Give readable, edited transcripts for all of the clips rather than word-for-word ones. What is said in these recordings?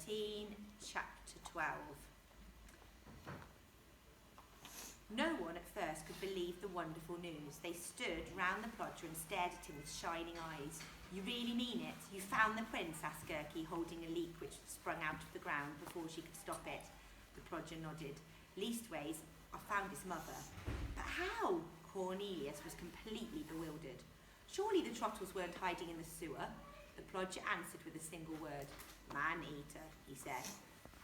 13, chapter 12. No one at first could believe the wonderful news. They stood round the plodger and stared at him with shining eyes. You really mean it? You found the prince? Asked Gertie, holding a leek which sprung out of the ground before she could stop it. The plodger nodded. Leastways, I found his mother. But how? Cornelius was completely bewildered. Surely the Trottles weren't hiding in the sewer? The plodger answered with a single word. Man-eater, he said.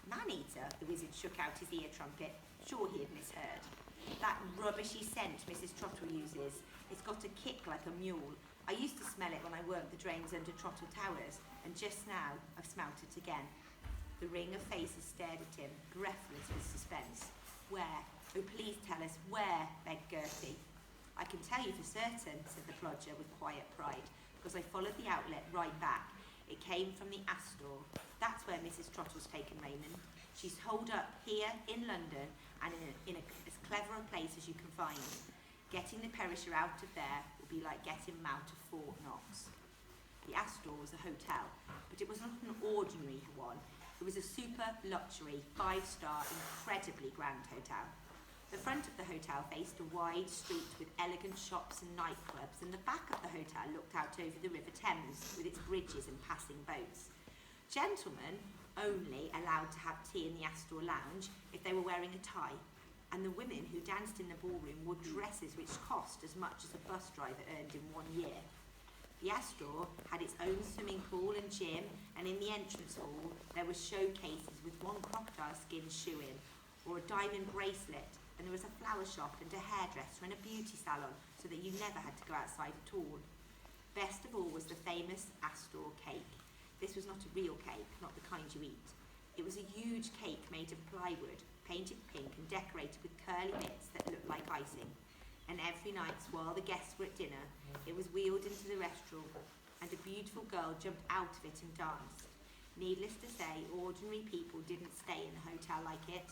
Man-eater? The wizard shook out his ear trumpet. Sure he had misheard. That rubbishy scent Mrs. Trottle uses. It's got a kick like a mule. I used to smell it when I worked the drains under Trottle Towers, and just now I've smelt it again. The ring of faces stared at him, breathless with suspense. Where? Oh, please tell us where, begged Gertie. I can tell you for certain, said the plodger with quiet pride, because I followed the outlet right back. It came from the Astor. That's where Mrs. Trottle's taken Raymond. She's holed up here in London and in as clever a place as you can find. Getting the perisher out of there will be like getting him out of Fort Knox. The Astor was a hotel, but it was not an ordinary one. It was a super luxury, 5-star, incredibly grand hotel. The front of the hotel faced a wide street with elegant shops and nightclubs, and the back of the hotel looked out over the River Thames with its bridges and passing boats. Gentlemen only allowed to have tea in the Astor lounge if they were wearing a tie, and the women who danced in the ballroom wore dresses which cost as much as a bus driver earned in 1 year. The Astor had its own swimming pool and gym, and in the entrance hall there were showcases with one crocodile skin shoe-in or a diamond bracelet, and there was a flower shop and a hairdresser and a beauty salon, so that you never had to go outside at all. Best of all was the famous Astor cake. This was not a real cake, not the kind you eat. It was a huge cake made of plywood, painted pink and decorated with curly bits that looked like icing. And every night, while the guests were at dinner, it was wheeled into the restaurant, and a beautiful girl jumped out of it and danced. Needless to say, ordinary people didn't stay in a hotel like it.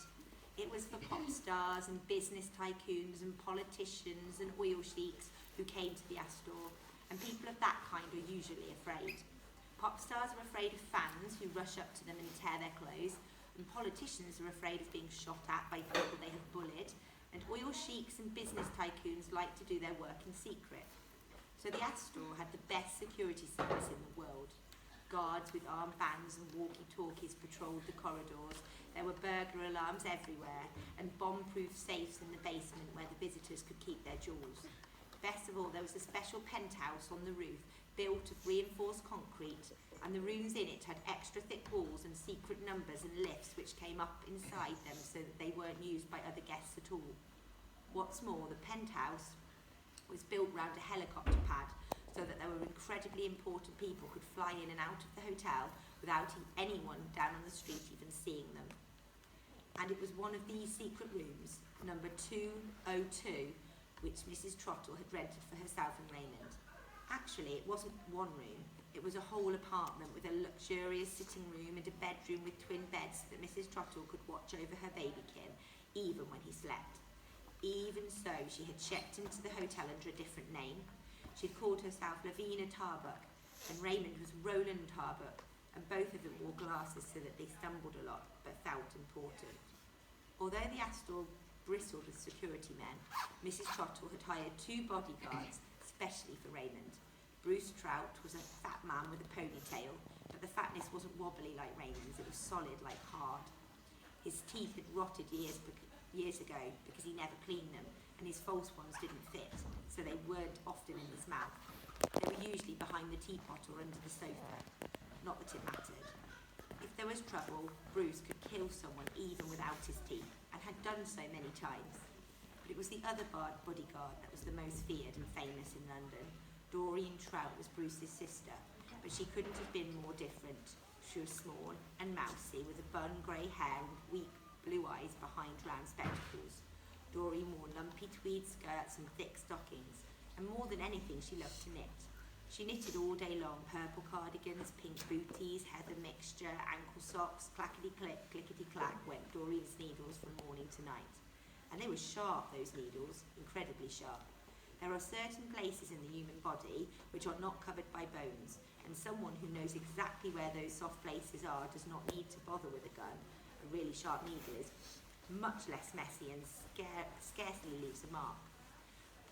It was for pop stars and business tycoons and politicians and oil sheiks who came to the Astor, and people of that kind are usually afraid. Pop stars are afraid of fans who rush up to them and tear their clothes, and politicians are afraid of being shot at by people they have bullied, and oil sheiks and business tycoons like to do their work in secret. So the Astor had the best security service in the world. Guards with armbands and walkie-talkies patrolled the corridors. There were burglar alarms everywhere, and bomb-proof safes in the basement where the visitors could keep their jewels. Best of all, there was a special penthouse on the roof, built of reinforced concrete, and the rooms in it had extra thick walls and secret numbers and lifts which came up inside them so that they weren't used by other guests at all. What's more, the penthouse was built round a helicopter pad so that there were incredibly important people who could fly in and out of the hotel without anyone down on the street even seeing them. And it was one of these secret rooms, number 202, which Mrs. Trottle had rented for herself and Raymond. Actually, it wasn't one room. It was a whole apartment with a luxurious sitting room and a bedroom with twin beds so that Mrs. Trottle could watch over her babykin, even when he slept. Even so, she had checked into the hotel under a different name. She'd called herself Lavina Tarbuck, and Raymond was Roland Tarbuck, and both of them wore glasses so that they stumbled a lot, but felt important. Although the Astor bristled with security men, Mrs. Trottle had hired 2 bodyguards, especially for Raymond. Bruce Trout was a fat man with a ponytail, but the fatness wasn't wobbly like Raymond's, it was solid like hard. His teeth had rotted years ago because he never cleaned them, and his false ones didn't fit, so they weren't often in his mouth. They were usually behind the teapot or under the sofa. Not that it mattered. If there was trouble, Bruce could kill someone even without his teeth, and had done so many times. But it was the other bodyguard that was the most feared and famous in London. Doreen Trout was Bruce's sister, but she couldn't have been more different. She was small and mousy, with a bun grey hair and weak blue eyes behind round spectacles. Doreen wore lumpy tweed skirts and thick stockings, and more than anything she loved to knit. She knitted all day long, purple cardigans, pink booties, heather mixture, ankle socks, clackety-click, clickety-clack went Doreen's needles from morning to night. And they were sharp, those needles, incredibly sharp. There are certain places in the human body which are not covered by bones, and someone who knows exactly where those soft places are does not need to bother with a gun. A really sharp needle is much less messy and scarcely leaves a mark.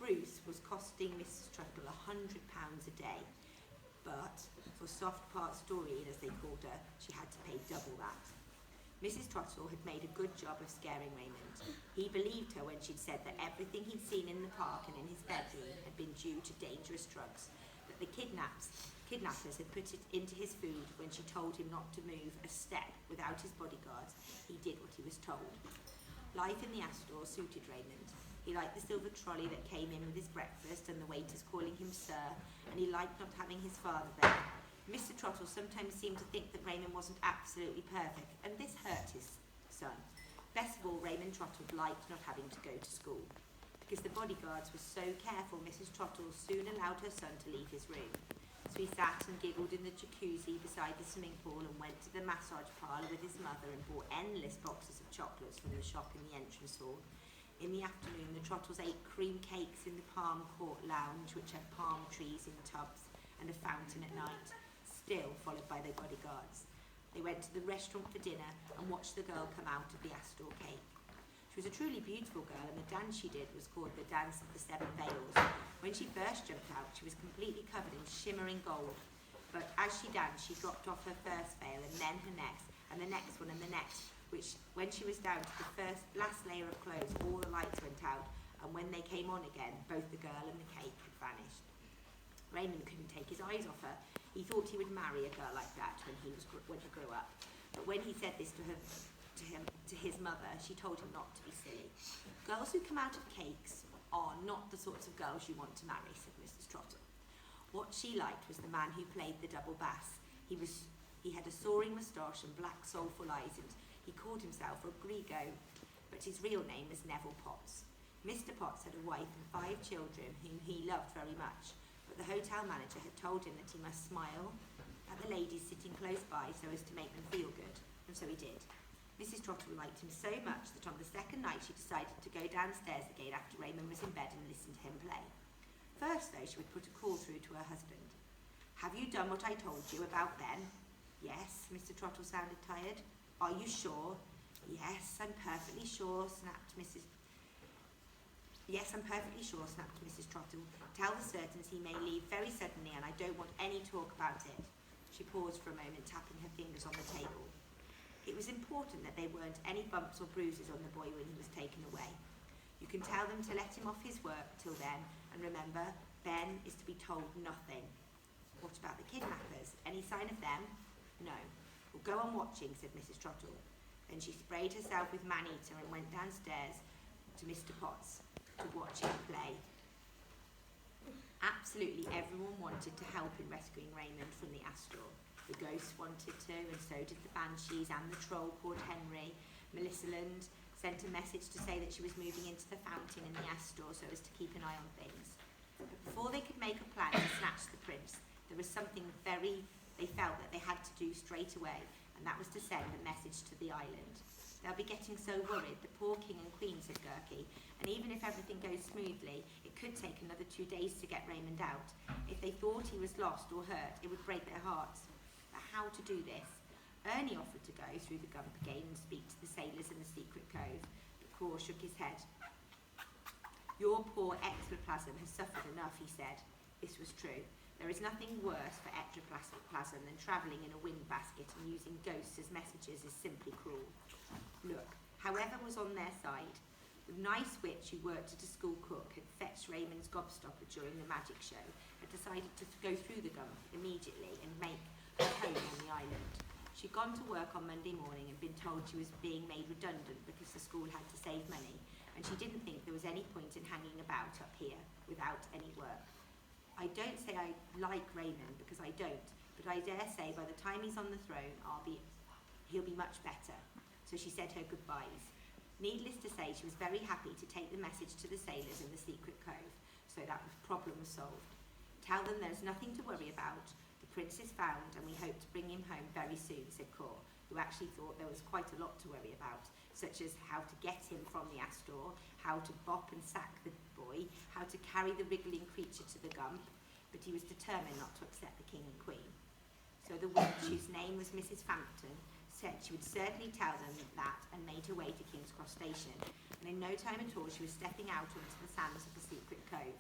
Bruce was costing Mrs. Trottle £100 a day, but for soft part Doreen, as they called her, she had to pay double that. Mrs. Trottle had made a good job of scaring Raymond. He believed her when she'd said that everything he'd seen in the park and in his bedroom had been due to dangerous drugs, that the kidnappers had put it into his food when she told him not to move a step without his bodyguards. He did what he was told. Life in the Astor suited Raymond. He liked the silver trolley that came in with his breakfast and the waiters calling him sir, and he liked not having his father there. Mr. Trottle sometimes seemed to think that Raymond wasn't absolutely perfect, and this hurt his son. Best of all, Raymond Trottle liked not having to go to school. Because the bodyguards were so careful, Mrs. Trottle soon allowed her son to leave his room. So he sat and giggled in the jacuzzi beside the swimming pool and went to the massage parlour with his mother and bought endless boxes of chocolates from the shop in the entrance hall. In the afternoon, the Trottles ate cream cakes in the Palm Court lounge, which had palm trees in tubs and a fountain at night, still followed by their bodyguards. They went to the restaurant for dinner and watched the girl come out of the Astor cake. She was a truly beautiful girl, and the dance she did was called the Dance of the Seven Veils. When she first jumped out, she was completely covered in shimmering gold, but as she danced, she dropped off her first veil and then her next, and the next one and the next, which, when she was down to the last layer of clothes, all the lights went out, and when they came on again, both the girl and the cake had vanished. Raymond couldn't take his eyes off her. He thought he would marry a girl like that when he grew up. But when he said this to his mother, she told him not to be silly. Girls who come out of cakes are not the sorts of girls you want to marry, said Mrs. Trottle. What she liked was the man who played the double bass. He had a soaring moustache and black soulful eyes, and he called himself Rodrigo, but his real name was Neville Potts. Mr. Potts had a wife and 5 children whom he loved very much, but the hotel manager had told him that he must smile at the ladies sitting close by so as to make them feel good, and so he did. Mrs. Trottle liked him so much that on the second night she decided to go downstairs again after Raymond was in bed and listen to him play. First, though, she would put a call through to her husband. "Have you done what I told you about Ben?" "Yes." Mr. Trottle sounded tired. "Are you sure?" "Yes, I'm perfectly sure," snapped Mrs. Trottle. "Tell the Surgeons he may leave very suddenly, and I don't want any talk about it." She paused for a moment, tapping her fingers on the table. It was important that there weren't any bumps or bruises on the boy when he was taken away. "You can tell them to let him off his work till then, and remember, Ben is to be told nothing." "What about the kidnappers? Any sign of them?" "No." "Well, go on watching," said Mrs. Trottle. Then she sprayed herself with man-eater and went downstairs to Mr. Potts to watch him play. Absolutely everyone wanted to help in rescuing Raymond from the Astor. The ghosts wanted to, and so did the banshees and the troll called Henry. Melissa Lund sent a message to say that she was moving into the fountain in the Astor so as to keep an eye on things. But before they could make a plan to snatch the prince, there was something they felt that they had to do straight away, and that was to send a message to the island. "They'll be getting so worried, the poor king and queen," said Gerke, "and even if everything goes smoothly, it could take another 2 days to get Raymond out. If they thought he was lost or hurt, it would break their hearts." But how to do this? Ernie offered to go through the gump again and speak to the sailors in the secret cove, but Caw shook his head. "Your poor ectoplasm has suffered enough," he said. This was true. There is nothing worse for ectoplasm than travelling in a wind basket, and using ghosts as messengers is simply cruel. Look, however was on their side. The nice witch who worked at a school cook had fetched Raymond's gobstopper during the magic show, had decided to go through the gump immediately and make her home on the island. She'd gone to work on Monday morning and been told she was being made redundant because the school had to save money, and she didn't think there was any point in hanging about up here without any work. "I don't say I like Raymond, because I don't, but I dare say by the time he's on the throne, he'll be much better." So she said her goodbyes. Needless to say, she was very happy to take the message to the sailors in the secret cove, so that problem was solved. "Tell them there's nothing to worry about. The prince is found, and we hope to bring him home very soon," said Caw, who actually thought there was quite a lot to worry about, such as how to get him from the Astor, how to bop and sack the boy, how to carry the wriggling creature to the gump, but he was determined not to upset the king and queen. so the witch, whose name was Mrs. Frampton, said she would certainly tell them that, and made her way to King's Cross Station. And in no time at all she was stepping out onto the sands of the secret cove.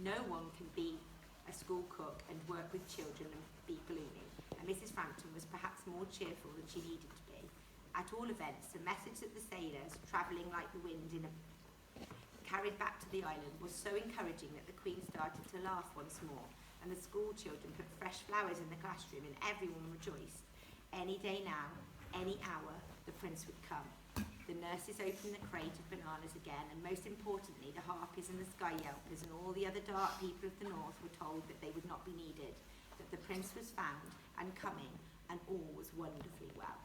No one can be a school cook and work with children and be ballooning, and Mrs. Frampton was perhaps more cheerful than she needed to be. At all events, the message that the sailors, travelling like the wind carried back to the island, was so encouraging that the Queen started to laugh once more, and the school children put fresh flowers in the classroom, and everyone rejoiced. Any day now, any hour, the prince would come. The nurses opened the crate of bananas again, and most importantly, the harpies and the sky yelpers and all the other dark people of the north were told that they would not be needed, that the prince was found and coming, and all was wonderfully well.